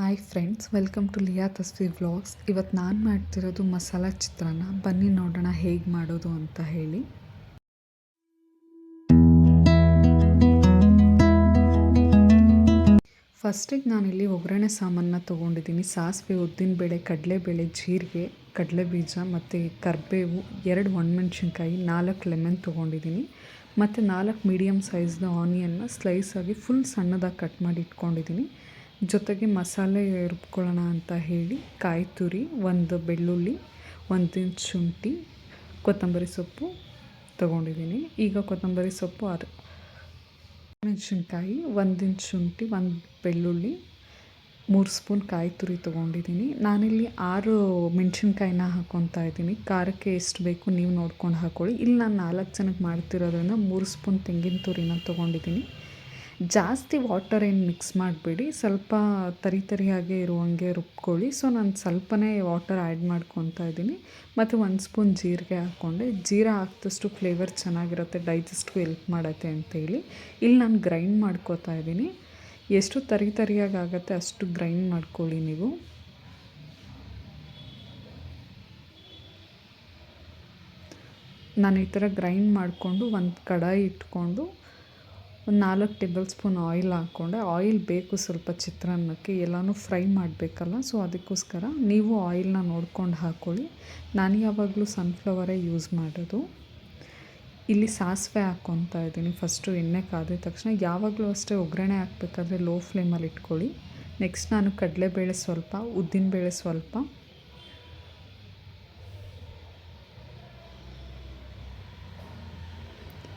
Hi friends, welcome to Liya Tasveer vlogs. ಇವತ್ತು ನಾನು ಮಾಡ್ತಿರೋದು ಮಸಾಲ ಚಿತ್ರಾನ್ನ. ಬನ್ನಿ ನೋಡೋಣ ಹೇಗೆ ಮಾಡೋದು ಅಂತ ಹೇಳಿ. ಫಸ್ಟಿಗೆ ನಾನಿಲ್ಲಿ ಒಗ್ಗರಣೆ ಸಾಮಾನನ್ನ ತೊಗೊಂಡಿದ್ದೀನಿ. ಸಾಸಿವೆ, ಉದ್ದಿನಬೇಳೆ, ಕಡಲೆಬೇಳೆ, ಜೀರಿಗೆ, ಕಡಲೆಬೀಜ ಮತ್ತು ಕರಿಬೇವು, 2 ಒಣಮೆಣ್ಸಿನ್ಕಾಯಿ, 4 ಲೆಮನ್ ತೊಗೊಂಡಿದ್ದೀನಿ ಮತ್ತು 4 ಮೀಡಿಯಮ್ ಸೈಜ್ನ ಆನಿಯನ್ನ ಸ್ಲೈಸಾಗಿ ಫುಲ್ ಸಣ್ಣದಾಗಿ ಕಟ್ ಮಾಡಿ ಇಟ್ಕೊಂಡಿದ್ದೀನಿ. ಜೊತೆಗೆ ಮಸಾಲೆ ರುಬ್ಕೊಳ್ಳೋಣ ಅಂತ ಹೇಳಿ ಕಾಯಿ ತುರಿ, 1 ಬೆಳ್ಳುಳ್ಳಿ, 1 ಇಂಚ್ ಶುಂಠಿ, ಕೊತ್ತಂಬರಿ ಸೊಪ್ಪು ತೊಗೊಂಡಿದ್ದೀನಿ. ಈಗ ಕೊತ್ತಂಬರಿ ಸೊಪ್ಪು, ಮೆಣಸಿನ್ಕಾಯಿ, 1 ಇಂಚ್ ಶುಂಠಿ, 1 ಬೆಳ್ಳುಳ್ಳಿ, 3 ಸ್ಪೂನ್ ಕಾಯಿ ತುರಿ ತೊಗೊಂಡಿದ್ದೀನಿ. ನಾನಿಲ್ಲಿ 6 ಮೆಣಸಿನ್ಕಾಯಿನ ಹಾಕ್ಕೊತಾ ಇದ್ದೀನಿ. ಖಾರಕ್ಕೆ ಎಷ್ಟು ಬೇಕು ನೀವು ನೋಡ್ಕೊಂಡು ಹಾಕ್ಕೊಳ್ಳಿ. ಇಲ್ಲಿ ನಾನು 4 ಜನಕ್ಕೆ ಮಾಡ್ತಿರೋದ್ರಿಂದ 3 ಸ್ಪೂನ್ ತೆಂಗಿನ ತುರಿನ ತೊಗೊಂಡಿದ್ದೀನಿ. ಜಾಸ್ತಿ ವಾಟರ್ ಏನು ಮಿಕ್ಸ್ ಮಾಡಬೇಡಿ, ಸ್ವಲ್ಪ ತರಿಯಾಗೆ ಇರುವಂಗೆ ರುಬ್ಕೊಳ್ಳಿ. ಸೊ ನಾನು ಸ್ವಲ್ಪನೇ ವಾಟರ್ ಆ್ಯಡ್ ಮಾಡ್ಕೊತಾ ಇದ್ದೀನಿ. ಮತ್ತು 1 ಸ್ಪೂನ್ ಜೀರಿಗೆ ಹಾಕ್ಕೊಂಡೆ. ಜೀರಾ ಹಾಕಿದಷ್ಟು ಫ್ಲೇವರ್ ಚೆನ್ನಾಗಿರುತ್ತೆ, ಡೈಜೆಸ್ಟ್ಗೂ ಹೆಲ್ಪ್ ಮಾಡುತ್ತೆ ಅಂತೇಳಿ ಇಲ್ಲಿ ನಾನು ಗ್ರೈಂಡ್ ಮಾಡ್ಕೋತಾ ಇದ್ದೀನಿ. ಎಷ್ಟು ತರಿಯಾಗಿ ಆಗುತ್ತೆ ಅಷ್ಟು ಗ್ರೈಂಡ್ ಮಾಡ್ಕೊಳ್ಳಿ ನೀವು. ನಾನು ಈ ಥರ ಗ್ರೈಂಡ್ ಮಾಡಿಕೊಂಡು ಒಂದು ಕಡಾಯಿ ಇಟ್ಕೊಂಡು ಒಂದು 4 ಟೇಬಲ್ ಸ್ಪೂನ್ ಆಯಿಲ್ ಹಾಕ್ಕೊಂಡೆ. ಆಯಿಲ್ ಬೇಕು ಸ್ವಲ್ಪ ಚಿತ್ರಾನ್ನಕ್ಕೆ, ಎಲ್ಲನೂ ಫ್ರೈ ಮಾಡಬೇಕಲ್ಲ, ಸೊ ಅದಕ್ಕೋಸ್ಕರ ನೀವು ಆಯಿಲ್ನ ನೋಡ್ಕೊಂಡು ಹಾಕ್ಕೊಳ್ಳಿ. ನಾನು ಯಾವಾಗಲೂ ಸನ್ಫ್ಲವರೇ ಯೂಸ್ ಮಾಡೋದು. ಇಲ್ಲಿ ಸಾಸಿವೆ ಹಾಕ್ಕೊತಾ ಇದ್ದೀನಿ. ಫಸ್ಟು ಎಣ್ಣೆ ಕಾದಿದ ತಕ್ಷಣ ಯಾವಾಗಲೂ ಅಷ್ಟೇ ಒಗ್ಗರಣೆ ಹಾಕಬೇಕಾದ್ರೆ ಲೋ ಫ್ಲೇಮಲ್ಲಿ ಇಟ್ಕೊಳ್ಳಿ. ನೆಕ್ಸ್ಟ್ ನಾನು ಕಡಲೆಬೇಳೆ ಸ್ವಲ್ಪ, ಉದ್ದಿನಬೇಳೆ ಸ್ವಲ್ಪ,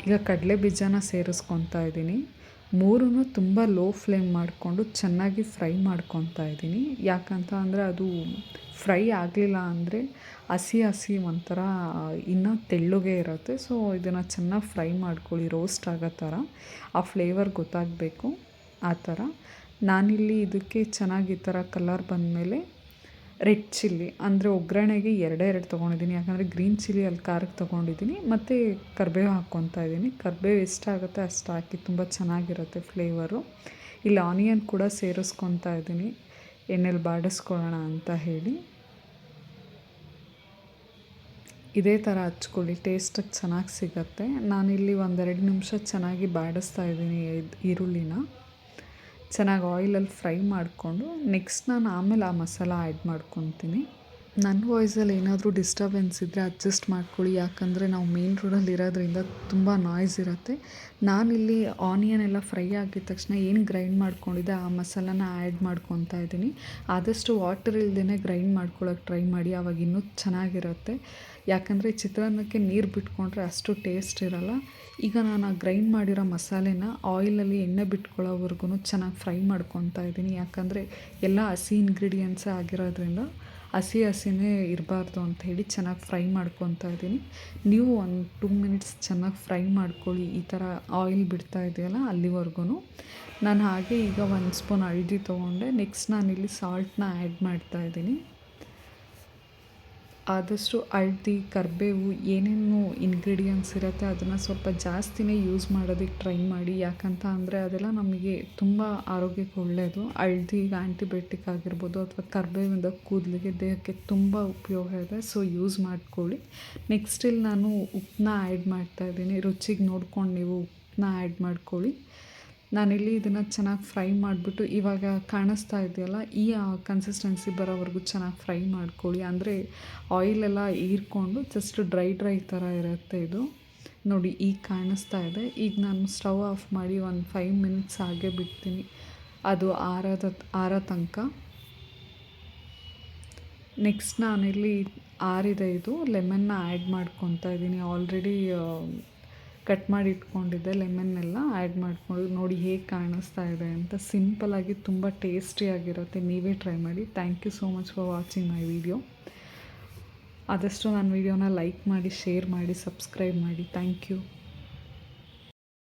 ಈಗ ಕಡಲೆ ಬೀಜನ ಸೇರಿಸ್ಕೊತಾ ಇದ್ದೀನಿ. 3 ತುಂಬ ಲೋ ಫ್ಲೇಮ್ ಮಾಡಿಕೊಂಡು ಚೆನ್ನಾಗಿ ಫ್ರೈ ಮಾಡ್ಕೊತಾ ಇದ್ದೀನಿ. ಯಾಕಂತ ಅಂದರೆ ಅದು ಫ್ರೈ ಆಗಲಿಲ್ಲ ಅಂದರೆ ಹಸಿ ಒಂಥರ ಇನ್ನೂ ತೆಳ್ಳಗೆ ಇರುತ್ತೆ. ಸೊ ಇದನ್ನು ಚೆನ್ನಾಗಿ ಫ್ರೈ ಮಾಡ್ಕೊಳ್ಳಿ, ರೋಸ್ಟ್ ಆಗೋ ಥರ. ಆ ಫ್ಲೇವರ್ ಗೊತ್ತಾಗಬೇಕು ಆ ಥರ. ನಾನಿಲ್ಲಿ ಇದಕ್ಕೆ ಚೆನ್ನಾಗಿ ಈ ಥರ ಕಲರ್ ಬಂದಮೇಲೆ ರೆಡ್ ಚಿಲ್ಲಿ ಅಂದರೆ ಒಗ್ಗರಣೆಗೆ 2 ತೊಗೊಂಡಿದ್ದೀನಿ. ಯಾಕಂದರೆ ಗ್ರೀನ್ ಚಿಲ್ಲಿ ಅಲ್ಲಿ ಖಾರಕ್ಕೆ ತೊಗೊಂಡಿದ್ದೀನಿ. ಮತ್ತು ಕರಿಬೇವು ಹಾಕ್ಕೊತಾ ಇದ್ದೀನಿ. ಕರಿಬೇವು ಎಷ್ಟಾಗುತ್ತೆ ಅಷ್ಟು ಹಾಕಿ, ತುಂಬ ಚೆನ್ನಾಗಿರುತ್ತೆ ಫ್ಲೇವರು. ಇಲ್ಲಿ ಆನಿಯನ್ ಕೂಡ ಸೇರಿಸ್ಕೊತಾ ಇದ್ದೀನಿ, ಎಣ್ಣೆಲಿ ಬಾಡಿಸ್ಕೊಳ್ಳೋಣ ಅಂತ ಹೇಳಿ. ಇದೇ ಥರ ಹಚ್ಕೊಳ್ಳಿ, ಟೇಸ್ಟಿಗೆ ಚೆನ್ನಾಗಿ ಸಿಗುತ್ತೆ. ನಾನಿಲ್ಲಿ 1-2 ನಿಮಿಷ ಚೆನ್ನಾಗಿ ಬಾಡಿಸ್ತಾ ಇದ್ದೀನಿ ಈರುಳ್ಳಿನ. ಚೆನ್ನಾಗಿ ಆಯಿಲಲ್ಲಿ ಫ್ರೈ ಮಾಡಿಕೊಂಡು ನೆಕ್ಸ್ಟ್ ನಾನು ಆಮೇಲೆ ಆ ಮಸಾಲ ಆ್ಯಡ್ ಮಾಡ್ಕೊತೀನಿ. ನನ್ನ ವಾಯ್ಸಲ್ಲಿ ಏನಾದರೂ ಡಿಸ್ಟರ್ಬೆನ್ಸ್ ಇದ್ದರೆ ಅಡ್ಜಸ್ಟ್ ಮಾಡ್ಕೊಳ್ಳಿ. ಯಾಕಂದರೆ ನಾವು ಮೇನ್ ರೋಡಲ್ಲಿ ಇರೋದ್ರಿಂದ ತುಂಬ ನಾಯ್ಸ್ ಇರುತ್ತೆ. ನಾನಿಲ್ಲಿ ಆನಿಯನ್ ಎಲ್ಲ ಫ್ರೈ ಆಗಿದ ತಕ್ಷಣ ಏನು ಗ್ರೈಂಡ್ ಮಾಡ್ಕೊಂಡಿದ್ದೆ ಆ ಮಸಾಲಾನ ಆ್ಯಡ್ ಮಾಡ್ಕೊತಾ ಇದ್ದೀನಿ. ಆದಷ್ಟು ವಾಟರ್ ಇಲ್ಲದೇ ಗ್ರೈಂಡ್ ಮಾಡ್ಕೊಳ್ಳೋಕೆ ಟ್ರೈ ಮಾಡಿ, ಆವಾಗ ಇನ್ನೂ ಚೆನ್ನಾಗಿರುತ್ತೆ. ಯಾಕಂದರೆ ಚಿತ್ರಾನ್ನಕ್ಕೆ ನೀರು ಬಿಟ್ಕೊಂಡ್ರೆ ಅಷ್ಟು ಟೇಸ್ಟ್ ಇರೋಲ್ಲ. ಈಗ ನಾನು ಆ ಗ್ರೈಂಡ್ ಮಾಡಿರೋ ಮಸಾಲೆನ ಆಯಿಲಲ್ಲಿ ಎಣ್ಣೆ ಬಿಟ್ಕೊಳ್ಳೋವರೆಗೂ ಚೆನ್ನಾಗಿ ಫ್ರೈ ಮಾಡ್ಕೊತಾ ಇದ್ದೀನಿ. ಯಾಕಂದರೆ ಎಲ್ಲ ಹಸಿ ಇಂಗ್ರೀಡಿಯೆಂಟ್ಸೇ ಆಗಿರೋದ್ರಿಂದ ಹಸಿನೇ ಇರಬಾರ್ದು ಅಂಥೇಳಿ ಚೆನ್ನಾಗಿ ಫ್ರೈ ಮಾಡ್ಕೊತಾ ಇದ್ದೀನಿ. ನೀವು 1-2 ಮಿನಿಟ್ಸ್ ಚೆನ್ನಾಗಿ ಫ್ರೈ ಮಾಡ್ಕೊಳ್ಳಿ, ಈ ಥರ ಆಯಿಲ್ ಬಿಡ್ತಾ ಇದೆಯಲ್ಲ ಅಲ್ಲಿವರೆಗೂ. ನಾನು ಹಾಗೆ ಈಗ 1 ಸ್ಪೂನ್ ಹಳದಿ ತೊಗೊಂಡೆ. ನೆಕ್ಸ್ಟ್ ನಾನಿಲ್ಲಿ ಸಾಲ್ಟನ್ನ ಆ್ಯಡ್ ಮಾಡ್ತಾಯಿದ್ದೀನಿ. ಆದಷ್ಟು ಹಳದಿ, ಕರಿಬೇವು ಏನೇನು ಇಂಗ್ರೀಡಿಯೆಂಟ್ಸ್ ಇರುತ್ತೆ ಅದನ್ನು ಸ್ವಲ್ಪ ಜಾಸ್ತಿನೇ ಯೂಸ್ ಮಾಡೋದಕ್ಕೆ ಟ್ರೈ ಮಾಡಿ. ಯಾಕಂತ ಅಂದರೆ ಅದೆಲ್ಲ ನಮಗೆ ತುಂಬ ಆರೋಗ್ಯಕ್ಕೆ ಒಳ್ಳೆಯದು. ಹಳದಿಗೆ ಆ್ಯಂಟಿಬಯೋಟಿಕ್ ಆಗಿರ್ಬೋದು, ಅಥವಾ ಕರಿಬೇವಿಂದ ಕೂದಲಿಗೆ, ದೇಹಕ್ಕೆ ತುಂಬ ಉಪಯೋಗ ಇದೆ. ಸೊ ಯೂಸ್ ಮಾಡ್ಕೊಳ್ಳಿ. ನೆಕ್ಸ್ಟ್ ಇಲ್ಲಿ ನಾನು ಉಪ್ಪನ್ನ ಆ್ಯಡ್ ಮಾಡ್ತಾಯಿದ್ದೀನಿ. ರುಚಿಗೆ ನೋಡ್ಕೊಂಡು ನೀವು ಉಪ್ಪನ್ನ ಆ್ಯಡ್ ಮಾಡ್ಕೊಳ್ಳಿ. ನಾನಿಲ್ಲಿ ಇದನ್ನು ಚೆನ್ನಾಗಿ ಫ್ರೈ ಮಾಡಿಬಿಟ್ಟು, ಇವಾಗ ಕಾಣಿಸ್ತಾ ಇದೆಯಲ್ಲ ಈ ಕನ್ಸಿಸ್ಟೆನ್ಸಿ ಬರೋವರೆಗೂ ಚೆನ್ನಾಗಿ ಫ್ರೈ ಮಾಡ್ಕೊಳ್ಳಿ. ಅಂದರೆ ಆಯಿಲೆಲ್ಲ ಹೀರ್ಕೊಂಡು ಜಸ್ಟ್ ಡ್ರೈ ಥರ ಇರುತ್ತೆ ಇದು. ನೋಡಿ ಈಗ ಕಾಣಿಸ್ತಾ ಇದೆ. ಈಗ ನಾನು ಸ್ಟವ್ ಆಫ್ ಮಾಡಿ 5 ಮಿನಿಟ್ಸ್ ಹಾಗೆ ಬಿಡ್ತೀನಿ, ಅದು ಆರೋ ತನಕ. ನೆಕ್ಸ್ಟ್ ನಾನಿಲ್ಲಿ ಆರಿದೆ ಇದು ಲೆಮನ್ನ ಆ್ಯಡ್ ಮಾಡ್ಕೊತಾ ಇದ್ದೀನಿ. ಆಲ್ರೆಡಿ ಕಟ್ ಮಾಡಿ ಇಟ್ಕೊಂಡಿದ್ದೆ ಲೆಮನ್ನೆಲ್ಲ ಆ್ಯಡ್ ಮಾಡಿಕೊಂಡು ನೋಡಿ ಹೇಗೆ ಕಾಣಿಸ್ತಾ ಇದೆ ಅಂತ. ಸಿಂಪಲ್ಲಾಗಿ ತುಂಬ ಟೇಸ್ಟಿಯಾಗಿರುತ್ತೆ, ನೀವೇ ಟ್ರೈ ಮಾಡಿ. Thank you so much for watching my video. ಆದಷ್ಟು ನನ್ನ ವಿಡಿಯೋನ ಲೈಕ್ ಮಾಡಿ, ಶೇರ್ ಮಾಡಿ, ಸಬ್ಸ್ಕ್ರೈಬ್ ಮಾಡಿ. Thank you.